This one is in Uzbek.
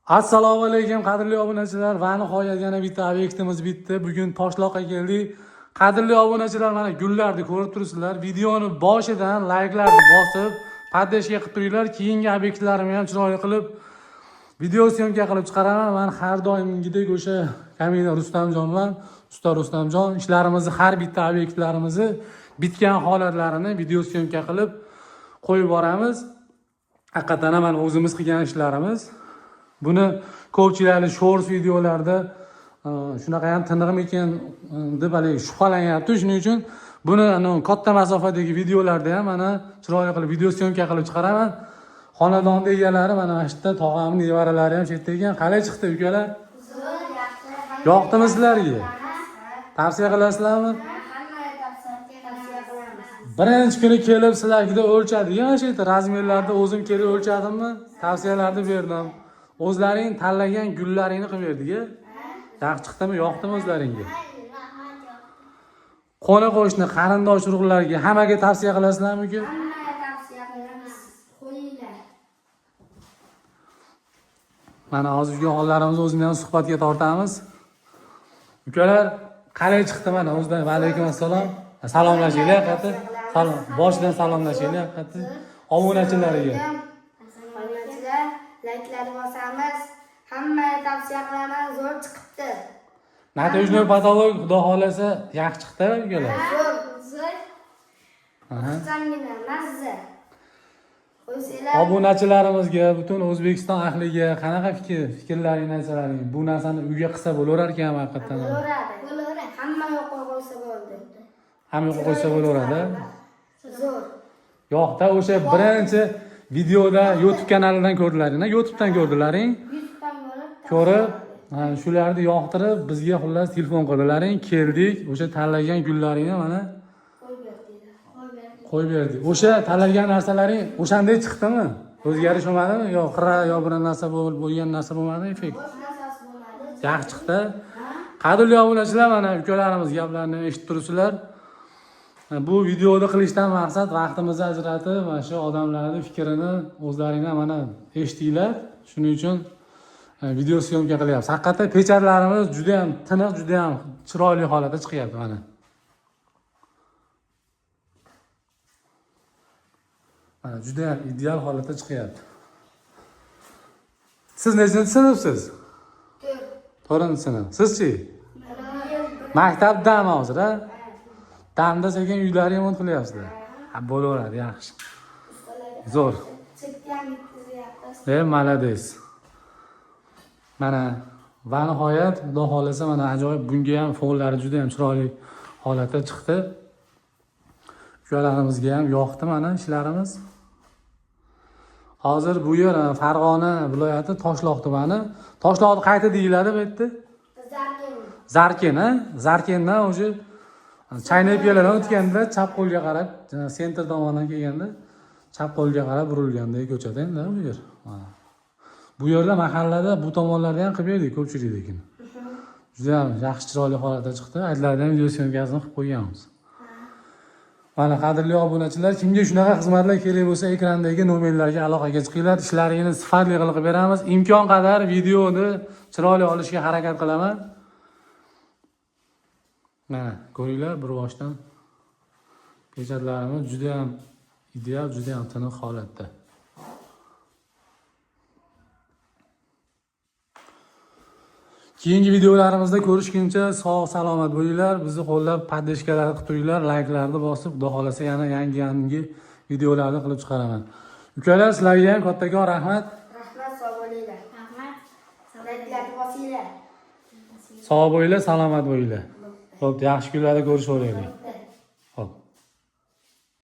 Assalomu alaykum qadrli obunachilar. Va nihoyat yana bitta obyektimiz bitdi. Bugun Toshloqqa keldik. Qadrli obunachilar, mana gullarni ko'rib turibsizlar. Videoni boshidan layklarni bosib, podpishka qilib turinglar. Keyingi obyektlarimni ham chiroyli qilib video syomka qilib chiqaraman. Men har doimgidek o'sha kamina Rustamjon bilan usta Rustamjon ishlarimizni, har bitta obyektlarimizni bitgan holatlarini video syomka qilib qo'yib boramiz. Haqiqatan ham mana o'zimiz qilgan ishlarimiz. Buni ko'pchiliklar shorts videolarda shunaqa ham tiniqmikan deb haligi shubhalanyapti. Shuning uchun buni katta masofadagi videolarda ham mana chiroyli qilib video syomka qilib chiqaraman. Xonadonda egalari mana shu yerda tog'amning nevaralari ham chetda ekan. Qalay chiqdi ukalar? Zo'r, yaxshi. Yoqdimi sizlarga? Tavsiya qilasizlarmi? Hammaga tavsiya qilamiz. Birinchi kuni kelib sizlarga o'lchadigan shu yerda razmerlarda o'zim kelib o'lchadimmi? Tavsiyalarni berdim. O'zlaring tanlagan gullaringni qilib berdik-a? Yaxshi chiqdimi? Yoqdimi o'zlaringga? Qo'ni qo'shni, qarindosh urug'larga hammaga tavsiya qilasizlarmi-ku? Hammaga tavsiya qilamiz. Qo'yinglar. Mana hozirgi hollarimizni o'zini ham suhbatga tortamiz. Ukalar, qalay chiqdi mana o'zdan? Va alaykum assalom. Salomlashinglar haqiqatda. Salom. Boshidan salomlashinglar haqiqatda. Obunachilarga. Obunachilar, layklarni bosamiz. Hammaga tavsiya qilaman. Zo'r chiqibdi. Natijali patolog xudo xolasa yaxshi chiqdi ukalar. Zo'r. Xursandgina, mazza. Qo'ysanglar. Obunachilarimizga, butun O'zbekiston ahliga qanaqa fikrlaringni aytsalaring? Bu narsani uyga qilsa bo'laverar ekan haqiqatan. Bo'laveradi. Hamma yoqqa qo'ysa bo'ldi. Hamma yoqqa qo'ysa bo'laveradi. Zo'r. Yo'qda o'sha birinchi videoda YouTube kanalidan ko'rdilaring, YouTubedan ko'rdilaring. YouTubedan Ko'rib, shularni yoqtirib bizga xullas telefon qildilaring, keldik, o'sha tanlagan gullaringni mana qo'yib berdik. O'sha tanlagan narsalaring o'shanday chiqdimi? O'zgarish bo'lmadimi? Yo xira yo bir narsa bo'lgan narsa bo'lmadimi? Effekt. Yaxshi chiqdi. Qadrli obunachilar, mana ukalarimiz gaplarini eshitib turibsizlar. Bu videoni qilishdan maqsad vaqtimizni ajratib, mana shu odamlarning fikrini o'zlaringizdan mana eshitdinglar. Shuning uchun video syomka qilyapmiz. Haqiqatda pechatlarimiz juda ham tiniq, juda ham chiroyli holatda chiqyapti mana. Mana juda ham ideal holatda chiqyapti. Siz nechanchi sinfsiz? 4-chi sinf. Sizchi? Maktabdami hozir, ha? Damda sekin uylarga ham qilyapsizlar. Ha, bo'laveradi, yaxshi. Zo'r. Malades. Mana va nihoyat xudo xolasa mana ajoyib, bunga ham fonlari juda ham chiroyli holatda chiqdi. Ukalarimizga ham yoqdi mana ishlarimiz. Hozir bu yer Farg'ona viloyati Toshloq tumani. Toshloqni qayta deyiladi bu yerda? Zarken, ha? Zarkendan o'sha Chaynab yo'ldan o'tganda chap qo'lga qarab, sentr tomonidan kelganda chap qo'lga qarab burilganda ko'chada endi bu yer. Bu yerda mahallada bu tomonlarda ham qilib berdik ko'pchilik lekin. Juda ham yaxshi chiroyli holatda chiqdi. Aytlardan video syomkasini qilib qo'yganmiz. Mana qadrli obunachilar, kimga shunaqa xizmatlar kerak bo'lsa, ekrandagi nomerlarga aloqaga chiqinglar. Ishlaringizni sifatli qilib beramiz. Imkon qadar videoni chiroyli olishga harakat qilaman. Mana ko'ringlar, bir boshdan pechatlarimiz juda ham ideal, juda ham tiniq holatda. Keyingi videolarimizda ko'rishguncha sog' salomat bo'linglar. Bizni qo'llab podpishkalar qilib turinglar, layklarni bosib, xudo xolasa yana yangi videolarni qilib chiqaraman. Ukalar, sizlarga ham kattakon rahmat. Rahmat, sog' bo'linglar. Rahmat. Layklarni bosinglar. Sog' bo'linglar, salomat bo'linglar. Xo'p, yaxshi kunlarda ko'rishaveraylik.